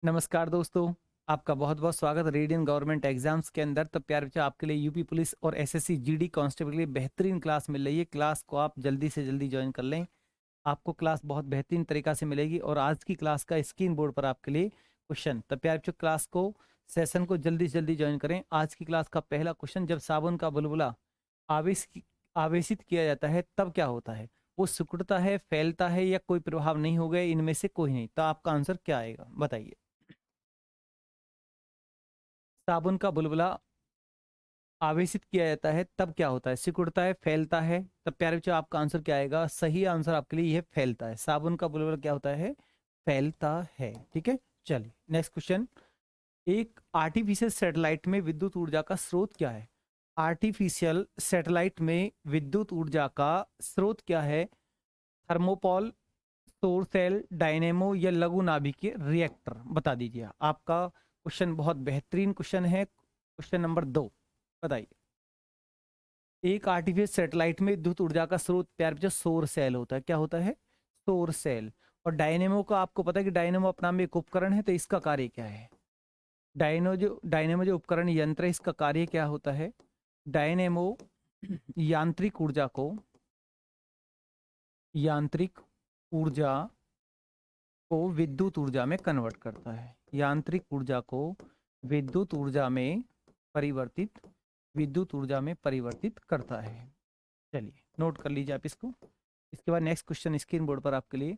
नमस्कार दोस्तों, आपका बहुत बहुत स्वागत है इंडियन गवर्नमेंट एग्जाम्स के अंदर। तो प्यारे बच्चों, आपके लिए यूपी पुलिस और एसएससी जीडी कांस्टेबल के लिए बेहतरीन क्लास मिल रही है। क्लास को आप जल्दी से जल्दी ज्वाइन कर लें। आपको क्लास बहुत बेहतरीन तरीका से मिलेगी और आज की क्लास का स्क्रीन बोर्ड पर आपके लिए क्वेश्चन। तो प्यारे बच्चों, क्लास को सेशन को जल्दी से जल्दी ज्वाइन करें। आज की क्लास का पहला क्वेश्चन, जब साबुन का बुलबुला आवेश आवेशित किया जाता है तब क्या होता है? वो सिकुड़ता है, फैलता है, या कोई प्रभाव नहीं हो गए, इनमें से कोई नहीं। तो आपका आंसर क्या आएगा, बताइए। साबुन का बुलबुला आवेशित किया जाता है तब क्या होता है? सिकुड़ता है, फैलता है। तब प्यारे बच्चों, आपका आंसर क्या आएगा? सही आंसर आपके लिए यह फैलता है। साबुन का बुलबुला क्या होता है? फैलता है। ठीक है, चलिए नेक्स्ट क्वेश्चन। एक आर्टिफिशियल सैटेलाइट में विद्युत ऊर्जा का स्रोत क्या है? आर्टिफिशियल सैटेलाइट में विद्युत ऊर्जा का स्रोत क्या है? थर्मोपॉल, सौर सेल, डायनेमो, या लघु नाभिकीय रिएक्टर? बता दीजिए। आपका क्वेश्चन बहुत बेहतरीन क्वेश्चन है। क्वेश्चन नंबर 2, बताइए। एक आर्टिफिशियल सैटेलाइट में विद्युत ऊर्जा का स्रोत प्यार बच्चों सौर सेल होता है। क्या होता है? सौर सेल। और डायनेमो का आपको पता है कि डायनेमो अपना में एक उपकरण है। तो इसका कार्य क्या है? डायनेमो जो उपकरण यंत्र है, इसका कार्य क्या होता है? डायनेमो यांत्रिक ऊर्जा को विद्युत ऊर्जा में कन्वर्ट करता है। यांत्रिक ऊर्जा को विद्युत ऊर्जा में परिवर्तित विद्युत ऊर्जा में परिवर्तित करता है। चलिए नोट कर लीजिए आप इसको। इसके बाद नेक्स्ट क्वेश्चन स्क्रीन बोर्ड पर आपके लिए।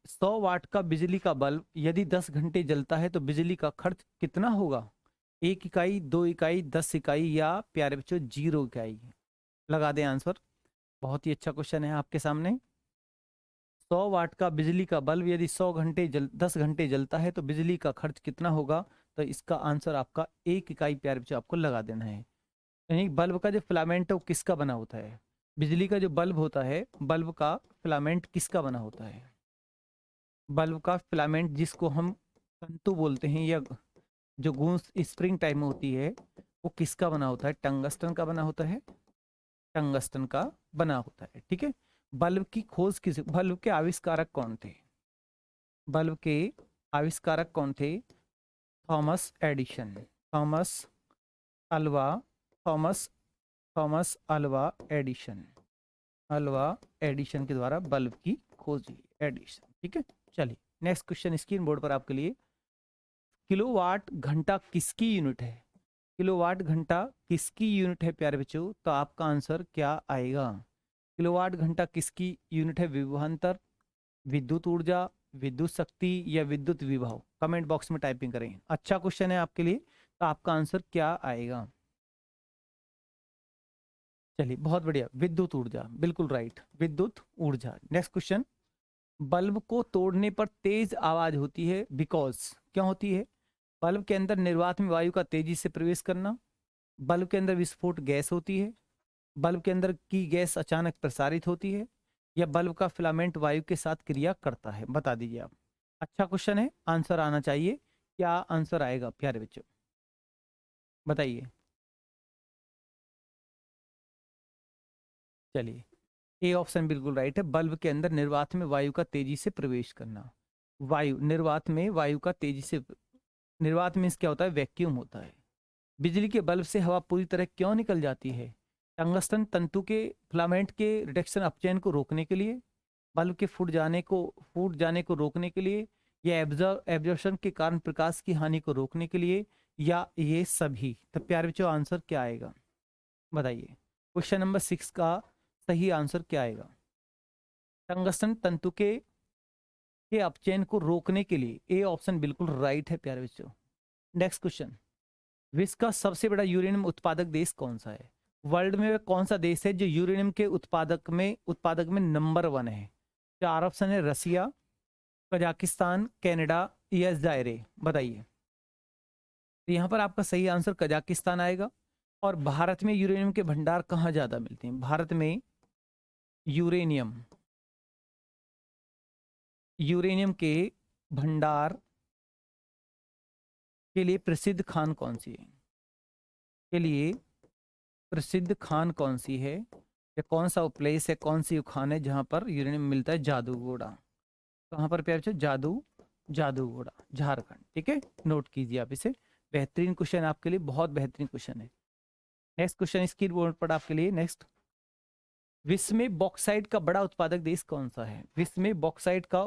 100 वाट का बिजली का बल्ब यदि 10 घंटे जलता है तो बिजली का खर्च कितना होगा? 1 इकाई, 2 इकाई, 10 इकाई, या प्यारे बच्चों 0 इकाई? लगा दें आंसर। बहुत ही अच्छा क्वेश्चन है आपके सामने। 100 वाट का बिजली का बल्ब यदि 10 घंटे जलता है तो बिजली का खर्च कितना होगा? तो इसका आंसर आपका 1 इकाई प्यारे बच्चों आपको लगा देना है। यानी बल्ब का जो फिलामेंट है वो किसका बना होता है? बिजली का जो बल्ब होता है, बल्ब का फिलामेंट किसका बना होता है? बल्ब का फिलामेंट, जिसको हम तंतु बोलते हैं, या जो गूंज स्प्रिंग टाइप में होती है, वो किसका बना होता है? टंगस्टन का बना होता है। टंगस्टन का बना होता है। ठीक है। बल्ब के आविष्कारक कौन थे? बल्ब के आविष्कारक कौन थे? Thomas Edison, Thomas Alva Thomas Thomas Alva Edison. Alva Edison के द्वारा बल्ब की खोज हुई। एडिशन। ठीक है। चलिए नेक्स्ट क्वेश्चन स्क्रीन बोर्ड पर आपके लिए। किलोवाट घंटा किसकी यूनिट है? किलोवाट घंटा किसकी यूनिट है प्यारे बच्चों? तो आपका आंसर क्या आएगा? किलोवाट घंटा किसकी यूनिट है? विभवांतर, विद्युत ऊर्जा, विद्युत शक्ति, या विद्युत विभव? कमेंट बॉक्स में टाइपिंग करें। अच्छा क्वेश्चन है आपके लिए। तो आपका आंसर क्या आएगा? चलिए बहुत बढ़िया, विद्युत ऊर्जा, बिल्कुल राइट, विद्युत ऊर्जा। Next question. बल्ब को तोड़ने पर तेज आवाज होती है, बिकॉज क्यों होती है? बल्ब के अंदर निर्वात में वायु का तेजी से प्रवेश करना, बल्ब के अंदर विस्फोट गैस होती है, बल्ब के अंदर की गैस अचानक प्रसारित होती है, या बल्ब का फिलामेंट वायु के साथ क्रिया करता है? बता दीजिए आप। अच्छा क्वेश्चन है, आंसर आना चाहिए। क्या आंसर आएगा प्यारे बच्चों, बताइए। चलिए, ए ऑप्शन बिल्कुल राइट है। बल्ब के अंदर निर्वात में वायु का तेजी से प्रवेश करना। निर्वात में वायु का तेजी से, निर्वात मीन्स क्या होता है? वैक्यूम होता है। बिजली के बल्ब से हवा पूरी तरह क्यों निकल जाती है? टंगस्टन तंतु के फिलामेंट के रिडक्शन अपचयन को रोकने के लिए, बल्ब के फूट जाने को रोकने के लिए, या एब्जॉर्प्शन के कारण प्रकाश की हानि को रोकने के लिए, या ये सभी? तो प्यारे बच्चों, आंसर क्या आएगा, बताइए। क्वेश्चन नंबर 6 का सही आंसर क्या आएगा? टंगस्टन तंतु के अपचयन को रोकने के लिए, ए ऑप्शन बिल्कुल राइट है प्यारे बच्चों। Next question. विश्व का सबसे बड़ा यूरेनियम उत्पादक देश कौन सा है? वर्ल्ड में वह कौन सा देश है जो यूरेनियम के उत्पादक में नंबर 1 है? चार ऑप्शन है, रसिया, कजाकिस्तान, कनाडा, या जायरे? बताइए। तो यहाँ पर आपका सही आंसर कजाकिस्तान आएगा। और भारत में यूरेनियम के भंडार कहाँ ज्यादा मिलते हैं? भारत में यूरेनियम यूरेनियम के भंडार के लिए प्रसिद्ध खान कौन सी है? के लिए प्रसिद्ध खान कौन सी है, या कौन सा प्लेस है, कौन सी खान है जहां पर यूरेनियम मिलता है? जादूगोड़ा। कहाँ पर प्यारे बच्चों? जादूगोड़ा। जादूगोड़ा, झारखंड। ठीक है, नोट कीजिए आप इसे। बेहतरीन क्वेश्चन आपके लिए, बहुत बेहतरीन क्वेश्चन है। नेक्स्ट क्वेश्चन स्क्रीन बोर्ड पर आपके लिए। नेक्स्ट, विश्व में बॉक्साइट का बड़ा उत्पादक देश कौन सा है? विश्व में बॉक्साइट का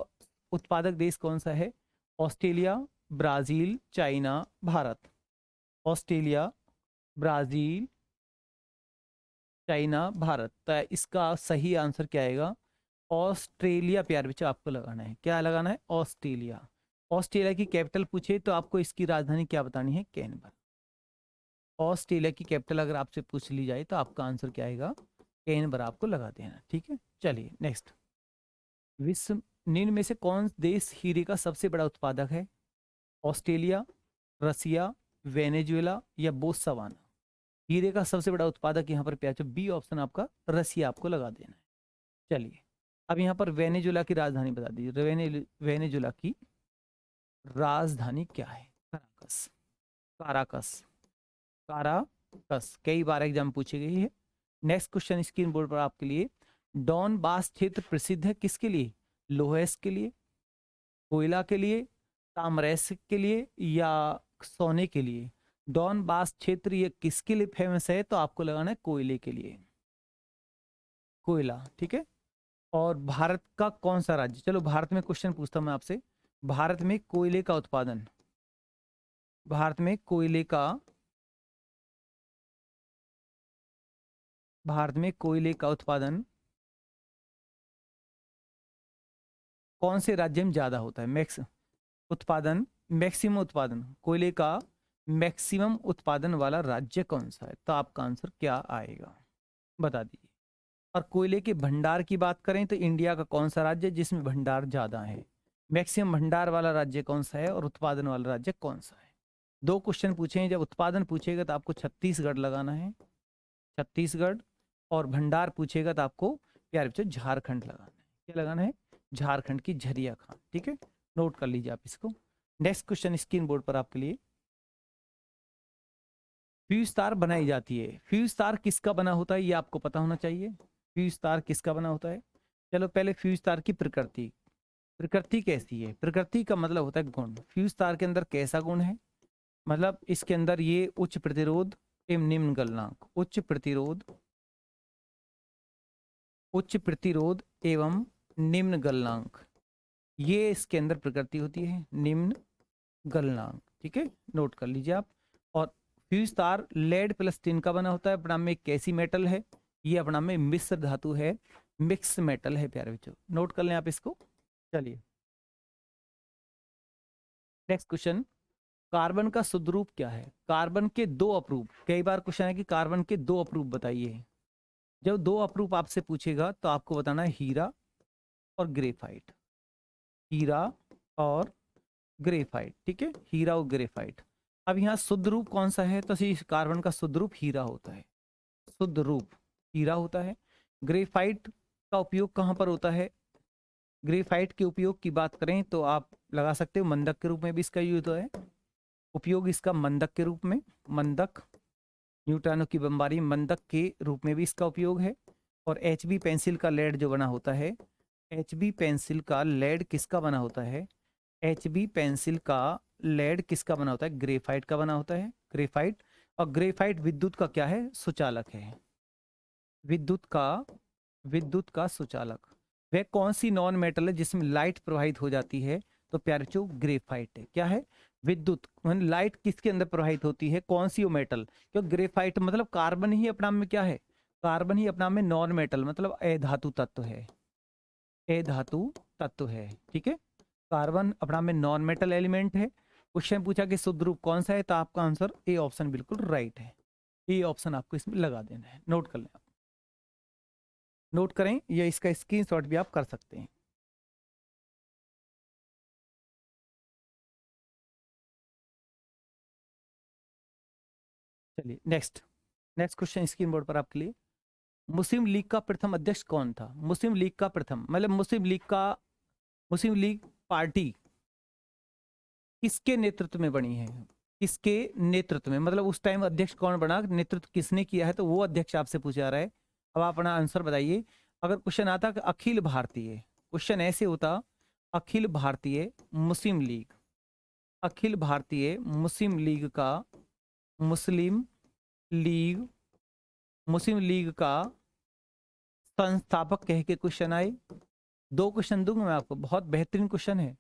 उत्पादक देश कौन सा है? Australia, Brazil, China, Bharat. Australia, Brazil, China, Bharat. तो इसका सही आंसर क्या आएगा? ऑस्ट्रेलिया। प्यार बच्चों, आपको लगाना है, क्या लगाना है? ऑस्ट्रेलिया। ऑस्ट्रेलिया की कैपिटल पूछे तो आपको इसकी राजधानी क्या बतानी है? कैनबरा। ऑस्ट्रेलिया की कैपिटल अगर आपसे पूछ ली जाए तो आपका आंसर क्या आएगा? कैनबरा आपको लगा देना। ठीक है, चलिए नेक्स्ट। विश्व निम्न में से कौन देश हीरे का सबसे बड़ा उत्पादक है? ऑस्ट्रेलिया, रसिया, वेनेजुएला या बोत्सवाना। हीरे का सबसे बड़ा उत्पादक यहाँ पर प्याचो बी ऑप्शन आपका रसिया आपको लगा देना है। चलिए, अब यहाँ पर वेनेजुएला की राजधानी बता दीजिए। वेनेजुएला की राजधानी क्या है? काराकस। Caracas, Caracas. कई बार एग्जाम पूछी गई है। नेक्स्ट क्वेश्चन स्क्रीन बोर्ड पर आपके लिए। डॉनबास क्षेत्र प्रसिद्ध है किसके लिए? लोहेस के लिए, कोयला के लिए, ताम्रस्य के लिए या सोने के लिए? डॉनबास क्षेत्र ये किसके लिए फेमस है? तो आपको लगाना है कोयले के लिए, कोयला। ठीक है, और भारत का कौन सा राज्य, चलो भारत में क्वेश्चन पूछता हूं मैं आपसे। भारत में कोयले का उत्पादन, भारत में कोयले का, भारत में कोयले का उत्पादन कौन से राज्य में ज्यादा होता है? उत्पादन, मैक्सिमम उत्पादन कोयले का, मैक्सिमम उत्पादन वाला राज्य कौन सा है? तो आपका आंसर क्या आएगा? बता दीजिए। और कोयले के भंडार की बात करें तो इंडिया का कौन सा राज्य है जिसमें भंडार ज्यादा है? मैक्सिमम भंडार वाला राज्य कौन सा है और उत्पादन वाला राज्य कौन सा है? दो क्वेश्चन पूछे हैं। जब उत्पादन पूछेगा तो आपको छत्तीसगढ़ लगाना है, छत्तीसगढ़। और भंडार पूछेगा तो आपको प्यारे बच्चों झारखंड लगाना है। क्या लगाना है? झारखंड की झरिया खान। ठीक है, नोट कर लीजिए आप इसको। नेक्स्ट क्वेश्चन स्क्रीन बोर्ड पर आपके लिए। फ्यूज तार बनाई जाती है, फ्यूज तार किसका बना होता है? ये आपको पता होना चाहिए। फ्यूज तार किसका बना होता है? चलो पहले फ्यूज तार की प्रकृति, प्रकृति कैसी है? प्रकृति का मतलब होता है गुण। फ्यूज तार के अंदर कैसा गुण है? मतलब इसके अंदर ये उच्च प्रतिरोध एवं निम्न गलनांक, उच्च प्रतिरोध, उच्च प्रतिरोध एवं निम्न गलनांक, ये इसके अंदर प्रकृति होती है, निम्न गलनांक। ठीक है, नोट कर लीजिए आप। और फ्यूज तार लेड प्लस टिन का बना होता है। अपना में कैसी मेटल है? ये अपना में मिश्र धातु है, मिक्स मेटल है प्यारे बच्चों, नोट कर लें आप इसको। चलिए नेक्स्ट क्वेश्चन, कार्बन का शुद्ध रूप क्या है? कार्बन के दो अपरूप, कई बार क्वेश्चन है कि कार्बन के दो अपरूप बताइए। जब दो अपरूप आपसे पूछेगा तो आपको बताना है हीरा और ग्रेफाइट, हीरा और ग्रेफाइट। ठीक है, हीरा और ग्रेफाइट। अब यहाँ शुद्ध रूप कौन सा है? तो इस कार्बन का शुद्ध रूप हीरा होता है, शुद्ध रूप हीरा होता है। ग्रेफाइट का उपयोग कहाँ पर होता है? ग्रेफाइट के उपयोग की बात करें तो आप लगा सकते हो मंदक के रूप में भी इसका यूज होता है। उपयोग इसका मंदक के रूप में, मंदक, न्यूट्रॉनों की बमबारी, मंदक के रूप में भी इसका उपयोग है। और HB पेंसिल का लेड जो बना होता है, HB पेंसिल का लेड किसका बना होता है? HB पेंसिल का लेड किसका बना होता है? ग्रेफाइट का बना होता है, ग्रेफाइट। और ग्रेफाइट विद्युत का क्या है? सुचालक है, विद्युत का, विद्युत का सुचालक। वह कौन सी नॉन मेटल है जिसमें लाइट प्रवाहित हो जाती है? तो प्यारे बच्चों ग्रेफाइट है। क्या है? विद्युत, लाइट किसके अंदर प्रवाहित होती है? कौन सी वो मेटल? क्यों ग्रेफाइट मतलब कार्बन ही अपना में क्या है? कार्बन ही अपना में नॉन मेटल मतलब अधातु तत्व है, अधातु तत्व है। ठीक है, कार्बन अपना में नॉन मेटल एलिमेंट है। क्वेश्चन पूछा कि शुद्ध रूप कौन सा है? तो आपका आंसर ए ऑप्शन बिल्कुल राइट है। ए ऑप्शन आपको इसमें लगा देना है, नोट कर लें आप, नोट करें या इसका स्क्रीनशॉट भी आप कर सकते हैं। चलिए next, next question screen board पर आपके लिए। मुस्लिम लीग का प्रथम अध्यक्ष कौन था? मुस्लिम लीग का प्रथम मतलब मुस्लिम लीग का, मुस्लिम लीग पार्टी किसके नेतृत्व में बनी है? किसके नेतृत्व में मतलब उस टाइम अध्यक्ष कौन बना, नेतृत्व किसने किया है? तो वो अध्यक्ष आपसे पूछा रहा है। अब आप अपना आंसर बताइए। अगर क्वेश्चन आता कि अखिल भारतीय, क्वेश्चन ऐसे होता अखिल भारतीय मुस्लिम लीग, अखिल भारतीय मुस्लिम लीग का, मुस्लिम लीग, मुस्लिम लीग का संस्थापक कह के क्वेश्चन आए। दो क्वेश्चन दूंगा मैं आपको, बहुत बेहतरीन क्वेश्चन है।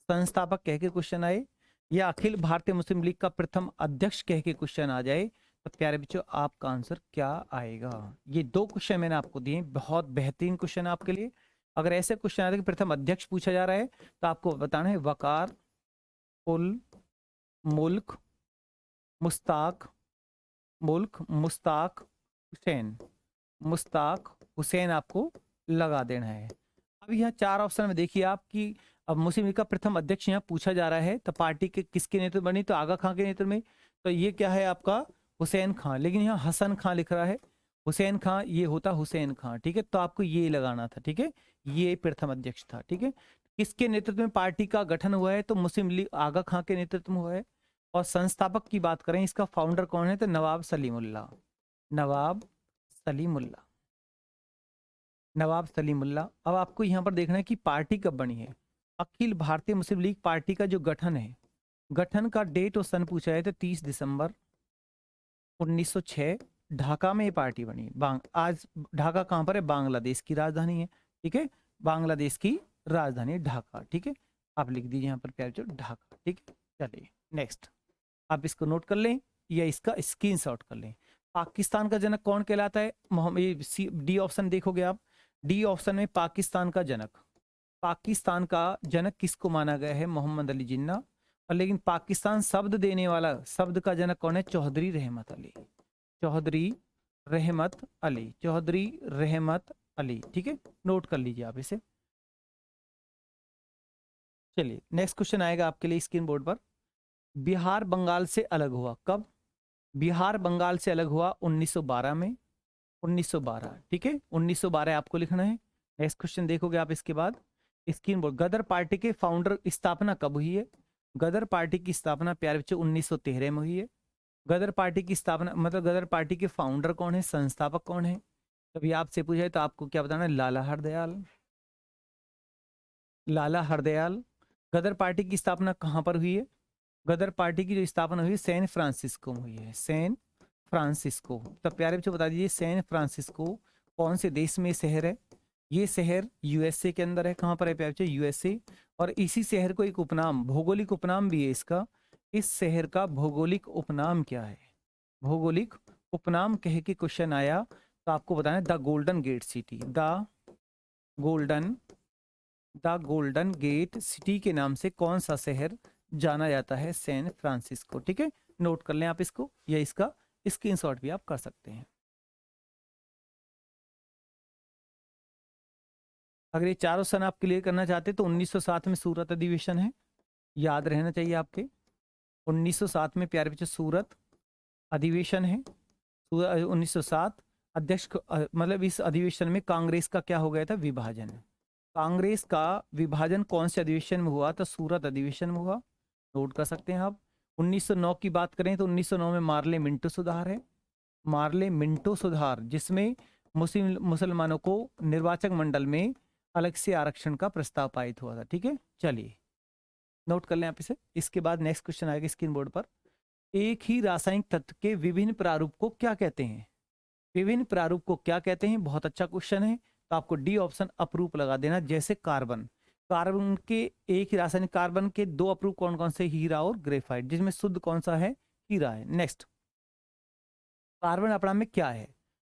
संस्थापक कह के क्वेश्चन आए या अखिल भारतीय मुस्लिम लीग का प्रथम अध्यक्ष कह के क्वेश्चन आ जाए, तो प्यारे बच्चों आपका आंसर क्या आएगा? ये दो क्वेश्चन मैंने आपको दिए, बहुत बेहतरीन क्वेश्चन है आपके लिए। अगर ऐसे क्वेश्चन आते कि प्रथम अध्यक्ष पूछा जा रहा है तो आपको बताना है वकार उल मुल्क मुस्ताक, मुल्क मुस्ताक हुसैन, मुस्ताक हुसैन आपको लगा देना है। अब यहाँ चार ऑप्शन में देखिए आप कि अब मुस्लिम लीग का प्रथम अध्यक्ष यहाँ पूछा जा रहा है, तो पार्टी के किसके नेतृत्व बनी, तो आगा खां के नेतृत्व में। तो ये क्या है आपका हुसैन खां, लेकिन यहाँ हसन खां लिख रहा है, हुसैन खां ये होता हुसैन खां, ठीक है। तो आपको ये लगाना था, ठीक है, ये प्रथम अध्यक्ष था, ठीक है। किसके नेतृत्व में पार्टी का गठन हुआ है, तो मुस्लिम लीग आगा खां के नेतृत्व में हुआ है। और संस्थापक की बात करें, इसका फाउंडर कौन है, तो नवाब सलीमुल्लाह, नवाब सलीमुल्लाह, नवाब सलीमुल्लाह। अब आपको यहाँ पर देखना है कि पार्टी कब बनी है। अखिल भारतीय मुस्लिम लीग पार्टी का जो गठन है, गठन का डेट और सन पूछा है तो 30 दिसंबर 1906 ढाका में ये पार्टी बनी। आज ढाका कहाँ पर है, बांग्लादेश की राजधानी है, ठीक है, बांग्लादेश की राजधानी है ढाका, ठीक है। आप लिख दीजिए यहाँ पर प्यारे बच्चों ढाका, ठीक है। चलिए नेक्स्ट, आप इसको नोट कर लें या इसका स्क्रीनशॉट कर लें। पाकिस्तान का जनक कौन कहलाता है, मोहम्मद, डी ऑप्शन देखोगे आप, डी ऑप्शन में पाकिस्तान का जनक, पाकिस्तान का जनक किसको माना गया है, मोहम्मद अली जिन्ना। और लेकिन पाकिस्तान शब्द देने वाला शब्द का जनक कौन है, चौधरी रहमत अली, चौधरी रहमत अली, चौधरी रहमत अली, ठीक है। नोट कर लीजिए आप इसे। चलिए नेक्स्ट क्वेश्चन आएगा आपके लिए स्क्रीन बोर्ड पर। बिहार बंगाल से अलग हुआ कब, बिहार बंगाल से अलग हुआ 1912 में, 1912, ठीक है, 1912 आपको लिखना है। नेक्स्ट क्वेश्चन देखोगे आप इसके बाद स्क्रीन बोर्ड। गदर पार्टी के फाउंडर स्थापना कब हुई है, गदर पार्टी की स्थापना प्यारे बच्चों 1913 में हुई है। गदर पार्टी की स्थापना मतलब गदर पार्टी के फाउंडर कौन है, संस्थापक कौन है, कभी आपसे पूछे तो आपको क्या बताना है, लाला हरदयाल, लाला हरदयाल। गदर पार्टी की स्थापना कहाँ पर हुई है, गदर पार्टी की जो स्थापना हुई है सैन फ्रांसिस्को में हुई है, सैन फ्रांसिस्को। तब प्यारे बच्चों बता दीजिए सैन फ्रांसिस्को कौन से देश में शहर है, ये शहर यूएसए के अंदर है। कहाँ पर है प्यारे बच्चों, यूएसए। और इसी शहर को एक उपनाम, भौगोलिक उपनाम भी है इसका, इस शहर का भौगोलिक उपनाम क्या है, भौगोलिक उपनाम कह के क्वेश्चन आया तो आपको बताना है the golden gate city, golden the golden gate city के नाम से कौन सा शहर जाना जाता है, सैन फ्रांसिस्को, ठीक है। नोट कर लें आप इसको, या इसका स्क्रीनशॉट भी आप कर सकते हैं। अगर ये चारों सन आप क्लियर करना चाहते हैं तो 1907 में सूरत अधिवेशन है, याद रहना चाहिए आपके। 1907 में प्यारे बच्चे सूरत अधिवेशन है, 1907। मतलब इस अधिवेशन में कांग्रेस का क्या हो गया था, विभाजन। कांग्रेस का विभाजन कौन से अधिवेशन में हुआ, तो सूरत अधिवेशन में हुआ, नोट कर सकते हैं आप। 1909 की बात करें तो 1909 में मार्ले मिंटो सुधार है, मार्ले मिंटो सुधार, जिसमें मुसलमानों को निर्वाचक मंडल में अलग से आरक्षण का प्रस्ताव पारित हुआ था, ठीक है। चलिए नोट कर लें आप इसे। इसके बाद नेक्स्ट क्वेश्चन आएगा स्क्रीन बोर्ड पर। एक ही रासायनिक तत्व के विभिन्न प्रारूप को क्या कहते हैं, विभिन्न प्रारूप को क्या कहते हैं, बहुत अच्छा क्वेश्चन है। तो आपको डी ऑप्शन अप्रूप लगा देना, जैसे कार्बन, कार्बन के एक ही रासायनिक कार्बन के दो अप्रूप कौन कौन से, हीरा और ग्रेफाइट, जिसमें शुद्ध कौन सा है, हीरा है। नेक्स्ट, कार्बन अपना में क्या है,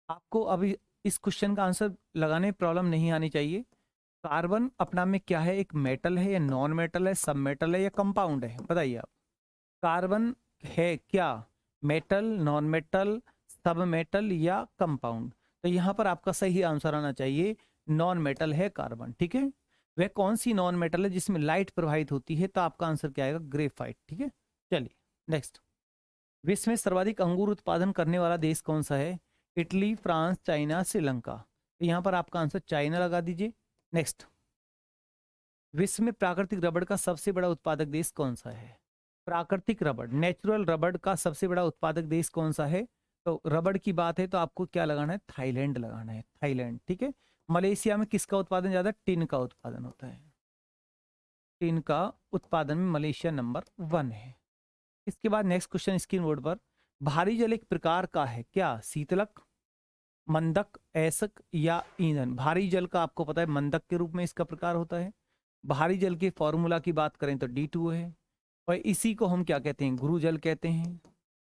आपको अभी इस क्वेश्चन का आंसर लगाने में प्रॉब्लम नहीं आनी चाहिए। कार्बन अपना में क्या है, एक मेटल है या नॉन मेटल है, सब मेटल है या कंपाउंड है, बताइए आप। कार्बन है क्या, मेटल, नॉन मेटल, सब मेटल या कंपाउंड। तो यहाँ पर आपका सही आंसर आना चाहिए नॉन मेटल है कार्बन, ठीक है। वह कौन सी नॉन मेटल है जिसमें लाइट प्रवाहित होती है, तो आपका आंसर क्या आएगा, ग्रेफाइट, ठीक है। चलिए नेक्स्ट, विश्व में सर्वाधिक अंगूर उत्पादन करने वाला देश कौन सा है, इटली, फ्रांस, चाइना, श्रीलंका। तो यहाँ पर आपका आंसर चाइना लगा दीजिए। नेक्स्ट, विश्व में प्राकृतिक रबड़ का सबसे बड़ा उत्पादक देश कौन सा है, प्राकृतिक रबड़, नेचुरल रबड़ का सबसे बड़ा उत्पादक देश कौन सा है, तो रबड़ की बात है तो आपको क्या लगाना है, थाईलैंड लगाना है, थाईलैंड, ठीक है। मलेशिया में किसका उत्पादन ज्यादा, टिन का उत्पादन होता है। टिन का उत्पादन में मलेशिया नंबर 1 है। इसके बाद नेक्स्ट क्वेश्चन स्क्रीन बोर्ड पर, भारी जल एक प्रकार का है क्या? शीतलक, मंदक, ऐसक या ईंधन? भारी जल का आपको पता है मंदक के रूप में इसका प्रकार होता है। भारी जल के फॉर्मूला की बात करें तो D2 है, और इसी को हम क्या कहते हैं? गुरु जल कहते हैं।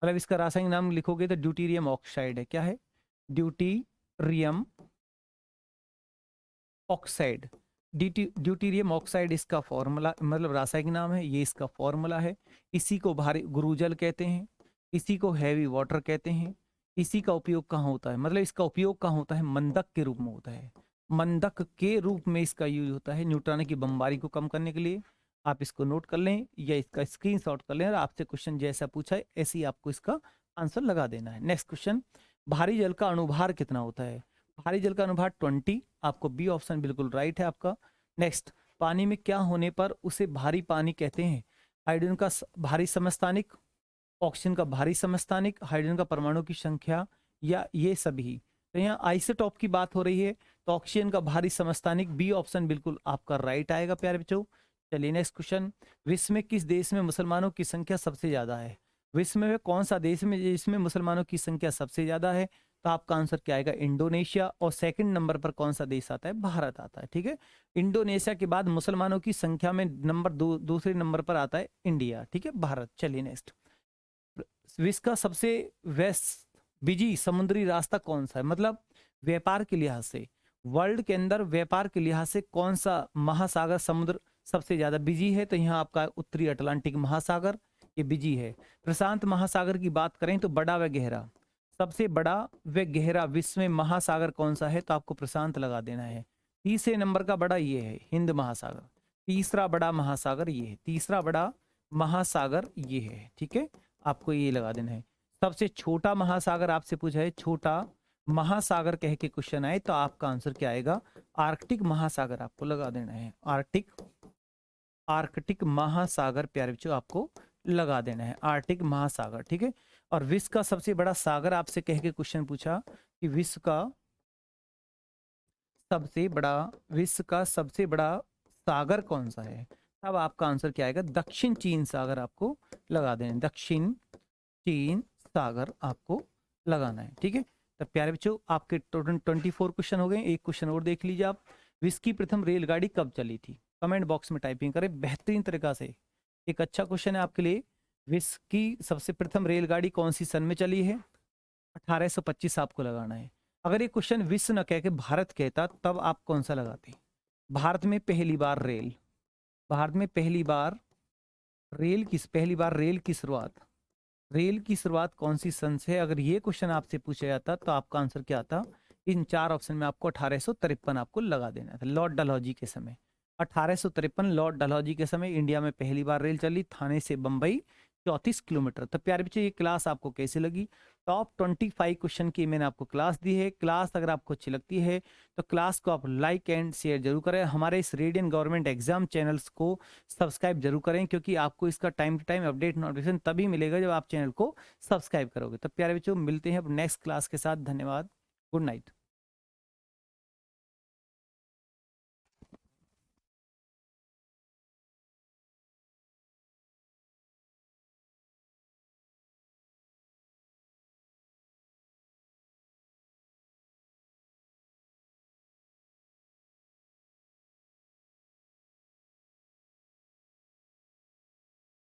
मतलब इसका रासायनिक नाम लिखोगे तो ड्यूटीरियम ऑक्साइड है। क्या है? Deuterium oxide. ड्यूटीरियम ऑक्साइड इसका फॉर्मूला, मतलब रासायनिक नाम है, ये इसका फॉर्मूला है। इसी को भारी गुरुजल कहते हैं, इसी को हैवी वाटर कहते हैं। इसी का उपयोग कहाँ होता है? मतलब इसका उपयोग कहाँ होता है? मंदक के रूप में होता है। मंदक के रूप में इसका यूज होता है न्यूट्रॉन की बमबारी को कम करने के लिए। आप इसको नोट कर लें या इसका स्क्रीनशॉट कर लें, और आपसे क्वेश्चन जैसा पूछा है ऐसे ही आपको इसका आंसर लगा देना है। नेक्स्ट क्वेश्चन, भारी जल का अणुभार कितना होता है? भारी जल का अनुभार 20। आपको बी ऑप्शन बिल्कुल राइट है आपका। नेक्स्ट, पानी में क्या होने पर उसे भारी पानी कहते हैं? हाइड्रोजन का भारी समस्थानिक, ऑक्सीजन का भारी समस्थानिक, हाइड्रोजन का परमाणु की संख्या, या ये सभी? तो यहाँ आइसोटॉप की बात हो रही है, तो ऑक्सीजन का भारी समस्थानिक, बी ऑप्शन बिल्कुल आपका राइट आएगा प्यारे बच्चों। चलिए नेक्स्ट क्वेश्चन, विश्व में किस देश में मुसलमानों की संख्या सबसे ज्यादा है? विश्व में कौन सा देश में जिसमें मुसलमानों की संख्या सबसे ज्यादा है? तो आपका आंसर क्या आएगा? इंडोनेशिया। और सेकंड नंबर पर कौन सा देश आता है? भारत आता है। ठीक है, इंडोनेशिया के बाद मुसलमानों की संख्या में नंबर दूसरे नंबर पर आता है इंडिया। ठीक है, भारत। चलिए नेक्स्ट, विश्व का सबसे व्यस्त बिजी समुद्री रास्ता कौन सा है? मतलब व्यापार के लिहाज से, वर्ल्ड के अंदर व्यापार के लिहाज से कौन सा महासागर समुद्र सबसे ज्यादा बिजी है? तो यहाँ आपका उत्तरी अटलांटिक महासागर, ये बिजी है। प्रशांत महासागर की बात करें तो बड़ा व गहरा, सबसे बड़ा व गहरा विश्व में महासागर कौन सा है? तो आपको प्रशांत लगा देना है। तीसरे नंबर का बड़ा ये है हिंद महासागर, तीसरा बड़ा महासागर ये है, तीसरा बड़ा महासागर ये है। ठीक है, आपको ये लगा देना है। सबसे छोटा महासागर आपसे पूछा है, छोटा महासागर कह के क्वेश्चन आए तो आपका आंसर क्या आएगा? आर्कटिक महासागर आपको लगा देना है। आर्कटिक महासागर प्यारे बच्चों आपको लगा देना है, आर्कटिक महासागर। ठीक है, और विश्व का सबसे बड़ा सागर आपसे कह के क्वेश्चन पूछा कि विश्व का सबसे बड़ा सागर कौन सा है? तब आपका आंसर क्या आएगा? दक्षिण चीन सागर आपको लगा देना, दक्षिण चीन सागर आपको लगाना है। ठीक है, तो प्यारे बच्चों आपके टोटल 24 क्वेश्चन हो गए। एक क्वेश्चन और देख लीजिए आप, विश्व की प्रथम रेलगाड़ी कब चली थी? कमेंट बॉक्स में टाइपिंग करें बेहतरीन तरीका से। एक अच्छा क्वेश्चन है आपके लिए, विश्व की सबसे प्रथम रेलगाड़ी कौन सी सन में चली है? 1825 आपको लगाना है। अगर ये क्वेश्चन विश्व न कह के भारत कहता तब आप कौन सा लगाते? भारत में पहली बार रेल, भारत में पहली बार रेल की शुरुआत कौन सी सन से है? अगर ये क्वेश्चन आपसे पूछा जाता तो आपका आंसर क्या आता? इन चार ऑप्शन में आपको 1853 आपको लगा देना था, लॉर्ड डलहौजी के समय। 1853 लॉर्ड डलहौजी के समय इंडिया में पहली बार रेल चली, थाने से बंबई 34 किलोमीटर। तो प्यारे बच्चे ये क्लास आपको कैसी लगी? टॉप 25 क्वेश्चन की मैंने आपको क्लास दी है। क्लास अगर आपको अच्छी लगती है तो क्लास को आप लाइक एंड शेयर जरूर करें। हमारे इस रेडियन गवर्नमेंट एग्जाम चैनल्स को सब्सक्राइब जरूर करें, क्योंकि आपको इसका time to time update notification तभी मिलेगा जब आप चैनल को सब्सक्राइब करोगे। तो प्यारे बच्चों मिलते हैं अब नेक्स्ट क्लास के साथ। धन्यवाद, गुड नाइट।